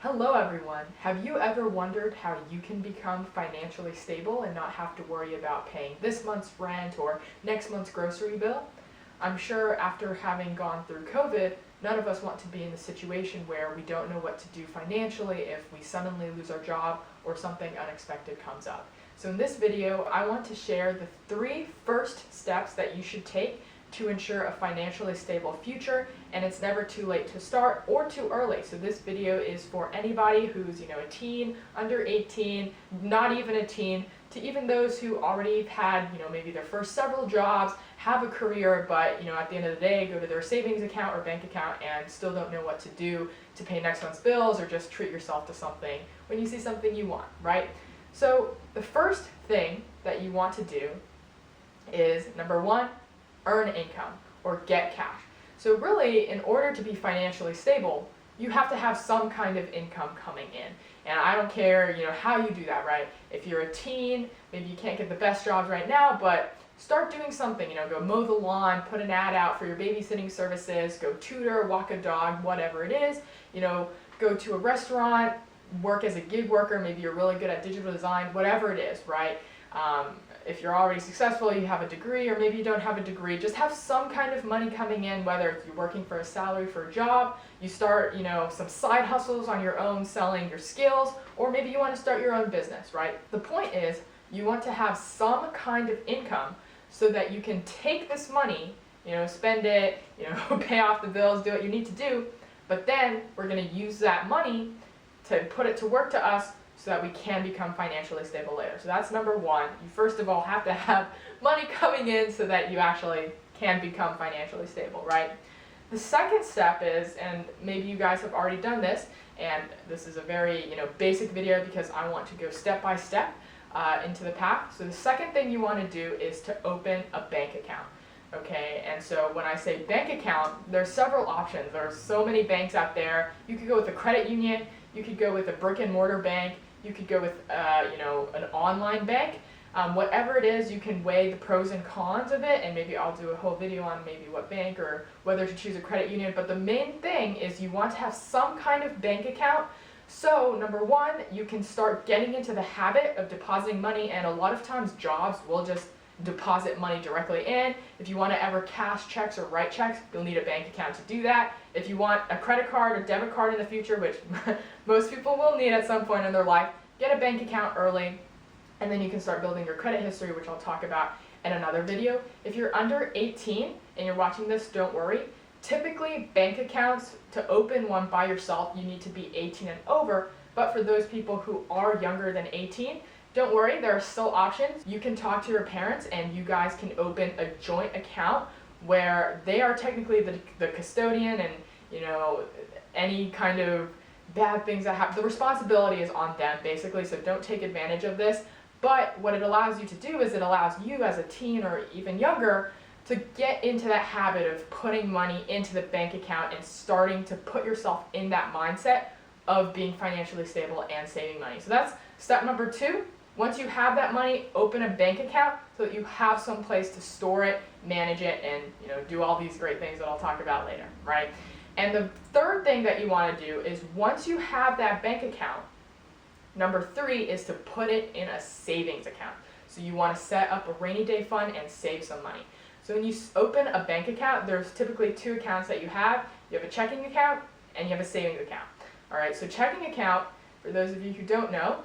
Hello everyone! Have you ever wondered how you can become financially stable and not have to worry about paying this month's rent or next month's grocery bill? I'm sure after having gone through COVID, none of us want to be in the situation where we don't know what to do financially if we suddenly lose our job or something unexpected comes up. So in this video, I want to share the 3 first steps that you should take to ensure a financially stable future, and it's never too late to start or too early. So this video is for anybody who's, a teen, under 18, not even a teen, to even those who already had, maybe their first several jobs, have a career, but, at the end of the day, go to their savings account or bank account and still don't know what to do to pay next month's bills or just treat yourself to something when you see something you want, right? So the first thing that you want to do is, number 1, earn income or get cash. So really, in order to be financially stable, you have to have some kind of income coming in. And I don't care, how you do that, right? If you're a teen, maybe you can't get the best jobs right now, but start doing something, go mow the lawn, put an ad out for your babysitting services, go tutor, walk a dog, whatever it is, go to a restaurant, work as a gig worker, maybe you're really good at digital design, whatever it is, right? If you're already successful, you have a degree, or maybe you don't have a degree, just have some kind of money coming in, whether you're working for a salary for a job, you start, some side hustles on your own selling your skills, or maybe you want to start your own business, right? The point is, you want to have some kind of income so that you can take this money, spend it, pay off the bills, do what you need to do, but then we're going to use that money to put it to work to us so that we can become financially stable later. So that's number 1. You first of all have to have money coming in so that you actually can become financially stable, right? The second step is, and maybe you guys have already done this, and this is a very basic video because I want to go step by step into the path. So the second thing you want to do is to open a bank account. Okay, and so when I say bank account, there's several options. There are so many banks out there. You could go with a credit union, you could go with a brick and mortar bank, you could go with an online bank. Whatever it is, you can weigh the pros and cons of it, and maybe I'll do a whole video on maybe what bank or whether to choose a credit union. But the main thing is you want to have some kind of bank account. So number 1, you can start getting into the habit of depositing money, and a lot of times jobs will just deposit money directly in. If you want to ever cash checks or write checks, you'll need a bank account to do that. If you want a credit card or debit card in the future, which most people will need at some point in their life, get a bank account early, and then you can start building your credit history, which I'll talk about in another video. If you're under 18 and you're watching this, don't worry. Typically, bank accounts, to open one by yourself, you need to be 18 and over, but for those people who are younger than 18, don't worry, there are still options. You can talk to your parents and you guys can open a joint account where they are technically the custodian, and any kind of bad things that happen, the responsibility is on them basically, so don't take advantage of this. But what it allows you to do is it allows you as a teen or even younger to get into that habit of putting money into the bank account and starting to put yourself in that mindset of being financially stable and saving money. So that's step number 2. Once you have that money, open a bank account so that you have some place to store it, manage it, and do all these great things that I'll talk about later, right? And the third thing that you want to do is, once you have that bank account, number 3 is to put it in a savings account. So you want to set up a rainy day fund and save some money. So when you open a bank account, there's typically 2 accounts that you have. You have a checking account and you have a savings account. All right, so checking account, for those of you who don't know,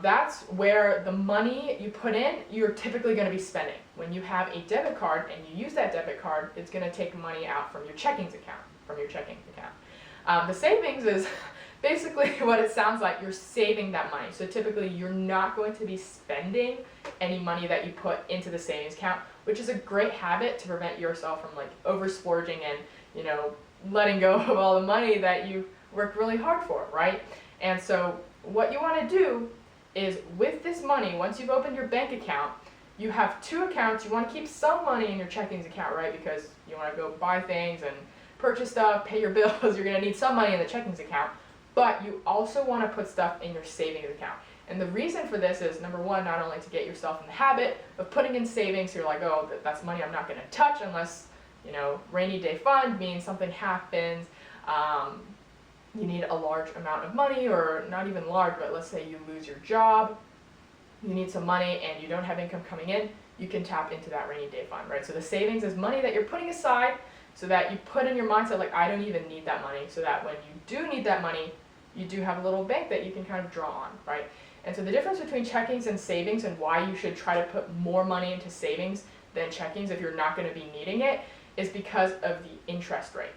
that's where the money you put in, you're typically going to be spending. When you have a debit card and you use that debit card, it's going to take money out from your checking account. The savings is basically what it sounds like. You're saving that money. So typically you're not going to be spending any money that you put into the savings account, which is a great habit to prevent yourself from over splurging and letting go of all the money that you worked really hard for, right? And so what you want to do is, with this money, once you've opened your bank account, you have 2 accounts. You want to keep some money in your checking account, right? Because you want to go buy things and purchase stuff, pay your bills. You're going to need some money in the checking account. But you also want to put stuff in your savings account. And the reason for this is, number 1, not only to get yourself in the habit of putting in savings, so you're like, oh, that's money I'm not going to touch unless, rainy day fund means something happens. you need a large amount of money, or not even large, but let's say you lose your job, you need some money and you don't have income coming in, you can tap into that rainy day fund, right? So the savings is money that you're putting aside so that you put in your mindset, like, I don't even need that money, so that when you do need that money, you do have a little bank that you can kind of draw on, right? And so the difference between checkings and savings, and why you should try to put more money into savings than checkings if you're not going to be needing it, is because of the interest rate.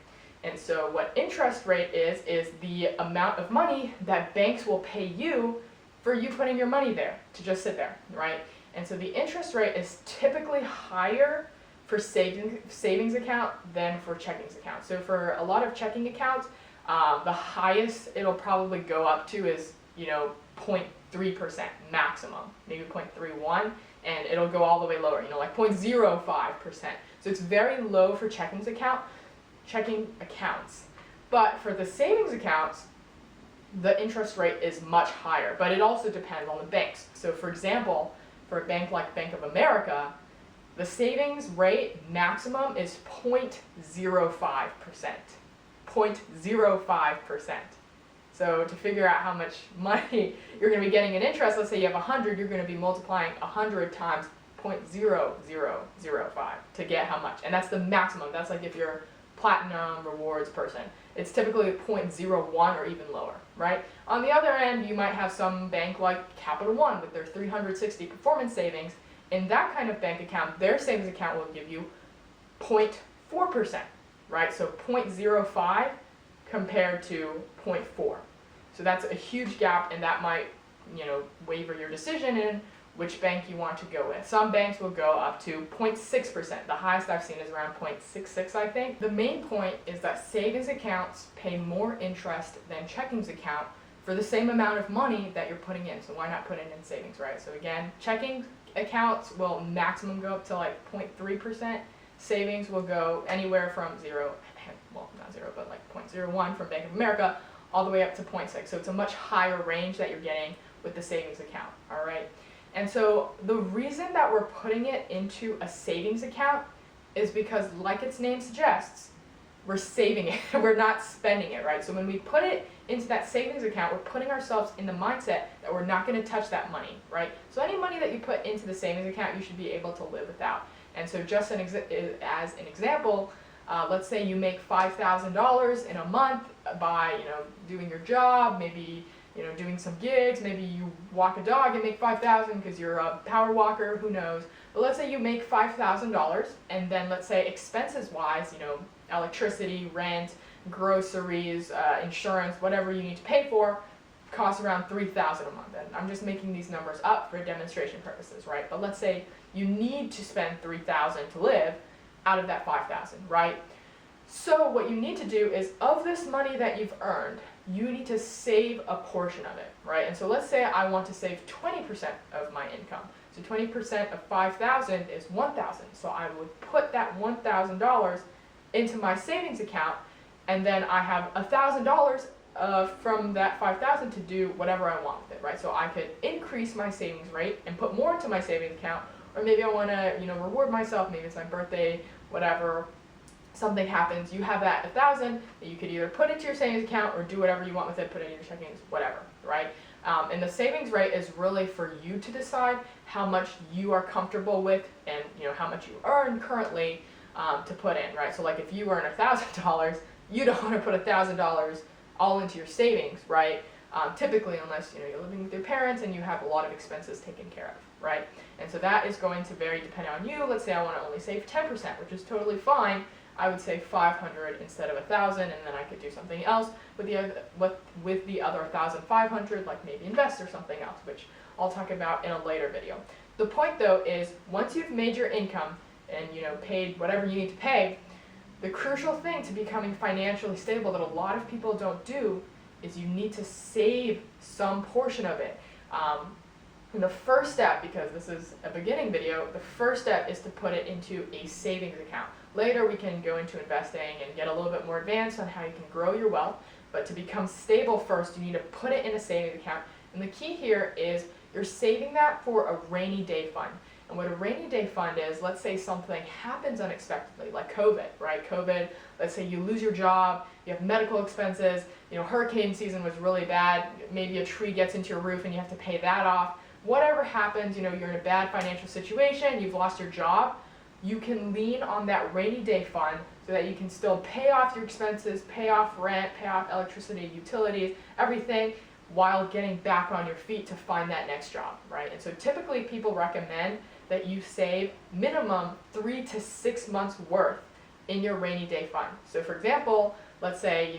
And so what interest rate is the amount of money that banks will pay you for you putting your money there, to just sit there, right? And so the interest rate is typically higher for savings account than for checkings account. So for a lot of checking accounts, the highest it'll probably go up to is, 0.3% maximum, maybe 0.31, and it'll go all the way lower, like 0.05%. So it's very low for checking accounts. But for the savings accounts, the interest rate is much higher, but it also depends on the banks. So for example, for a bank like Bank of America, the savings rate maximum is 0.05%. 0.05%. So to figure out how much money you're going to be getting in interest, let's say you have 100, you're going to be multiplying 100 times 0.0005 to get how much. And that's the maximum. That's like if you're platinum rewards person. It's typically 0.01 or even lower, right? On the other end, you might have some bank like Capital One with their 360 performance savings. In that kind of bank account, their savings account will give you 0.4%, right? So 0.05 compared to 0.4. So that's a huge gap, and that might, waver your decision in which bank you want to go with. Some banks will go up to 0.6%. The highest I've seen is around 0.66, I think. The main point is that savings accounts pay more interest than checkings account for the same amount of money that you're putting in. So why not put it in savings, right? So again, checking accounts will maximum go up to like 0.3%. Savings will go anywhere from not zero, but like 0.01 from Bank of America all the way up to 0.6. So it's a much higher range that you're getting with the savings account, all right? And so the reason that we're putting it into a savings account is because, like its name suggests, we're saving it. We're not spending it, right? So when we put it into that savings account, we're putting ourselves in the mindset that we're not going to touch that money, right? So any money that you put into the savings account, you should be able to live without. And so just as an example, let's say you make $5,000 in a month by, doing your job, maybe, doing some gigs, maybe you walk a dog and make $5,000 because you're a power walker, who knows. But let's say you make $5,000, and then let's say expenses-wise, electricity, rent, groceries, insurance, whatever you need to pay for, costs around $3,000 a month. And I'm just making these numbers up for demonstration purposes, right? But let's say you need to spend $3,000 to live out of that $5,000, right? So what you need to do is, of this money that you've earned, you need to save a portion of it, right? And so let's say I want to save 20% of my income. So 20% of 5,000 is 1,000. So I would put that $1,000 into my savings account, and then I have $1,000 from that 5,000 to do whatever I want with it, right? So I could increase my savings rate and put more into my savings account, or maybe I want to, reward myself. Maybe it's my birthday, whatever. Something happens, you have that 1,000 that you could either put into your savings account or do whatever you want with it, put it in your checkings, whatever, right? And the savings rate is really for you to decide how much you are comfortable with, and how much you earn currently to put in, right? So like if you earn $1,000, you don't want to put $1,000 all into your savings, right? Typically, unless you're living with your parents and you have a lot of expenses taken care of, right? And so that is going to vary depending on you. Let's say I want to only save 10%, which is totally fine. I would say 500 instead of 1,000, and then I could do something else with the other 1,500, like maybe invest or something else, which I'll talk about in a later video. The point though is, once you've made your income and paid whatever you need to pay, the crucial thing to becoming financially stable that a lot of people don't do is you need to save some portion of it. And the first step, because this is a beginning video, the first step is to put it into a savings account. Later we can go into investing and get a little bit more advanced on how you can grow your wealth, but to become stable first, you need to put it in a savings account. And the key here is you're saving that for a rainy day fund. And what a rainy day fund is, let's say something happens unexpectedly, like COVID, right? COVID, let's say you lose your job, you have medical expenses, hurricane season was really bad, maybe a tree gets into your roof and you have to pay that off. Whatever happens, you're in a bad financial situation, you've lost your job, you can lean on that rainy day fund so that you can still pay off your expenses, pay off rent, pay off electricity, utilities, everything, while getting back on your feet to find that next job, right? And so typically people recommend that you save minimum 3 to 6 months worth in your rainy day fund. So for example, let's say,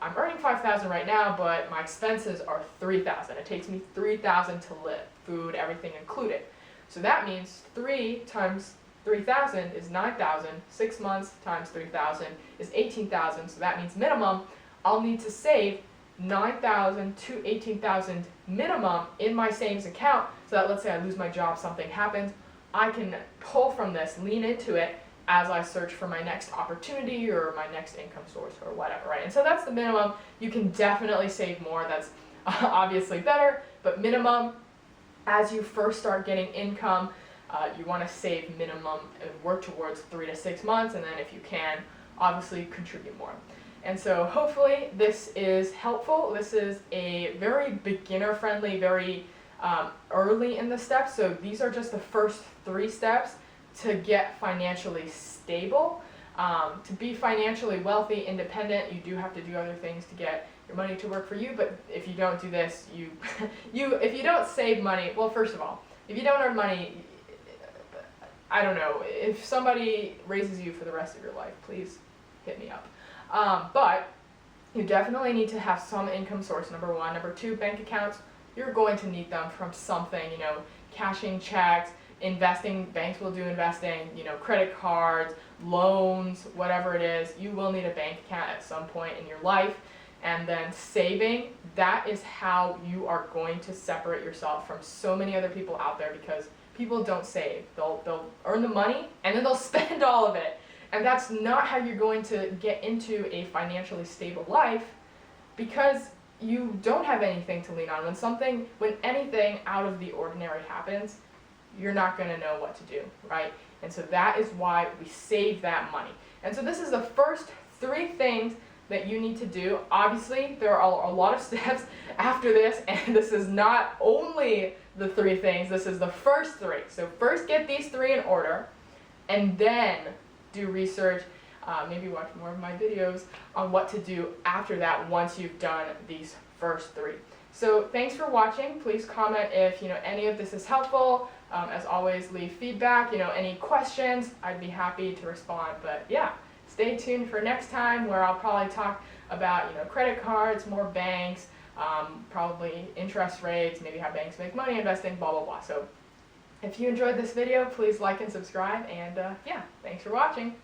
I'm earning $5,000 right now, but my expenses are $3,000. It takes me $3,000 to live, food, everything included. So that means 3 times 3,000 is 9,000, 6 months times 3,000 is 18,000, so that means minimum I'll need to save 9,000 to 18,000 minimum in my savings account, so that let's say I lose my job, something happens, I can pull from this, lean into it as I search for my next opportunity or my next income source or whatever, right? And so that's the minimum. You can definitely save more, that's obviously better, but minimum, as you first start getting income, you want to save minimum and work towards 3 to 6 months, and then if you can, obviously contribute more. And so hopefully this is helpful. This is a very beginner friendly, very early in the steps. So these are just the first 3 steps to get financially stable. To be financially wealthy, independent, you do have to do other things to get your money to work for you. But if you don't do this, if you don't save money, well, first of all, if you don't earn money, I don't know, if somebody raises you for the rest of your life, please hit me up. But you definitely need to have some income source, number 1. Number 2, bank accounts. You're going to need them from something, cashing checks, investing, banks will do investing, credit cards, loans, whatever it is. You will need a bank account at some point in your life. And then saving, that is how you are going to separate yourself from so many other people out there, because people don't save. They'll earn the money and then they'll spend all of it. And that's not how you're going to get into a financially stable life, because you don't have anything to lean on. When anything out of the ordinary happens, you're not going to know what to do, right? And so that is why we save that money. And so this is the first 3 things that you need to do. Obviously, there are a lot of steps after this, and this is not only the 3 things, this is the first 3. So first get these 3 in order, and then do research, maybe watch more of my videos on what to do after that once you've done these first 3. So thanks for watching. Please comment if any of this is helpful. As always, leave feedback, any questions, I'd be happy to respond. But yeah, stay tuned for next time, where I'll probably talk about credit cards, more banks, probably interest rates, maybe how banks make money investing, blah blah blah. So if you enjoyed this video, please like and subscribe, and yeah, thanks for watching.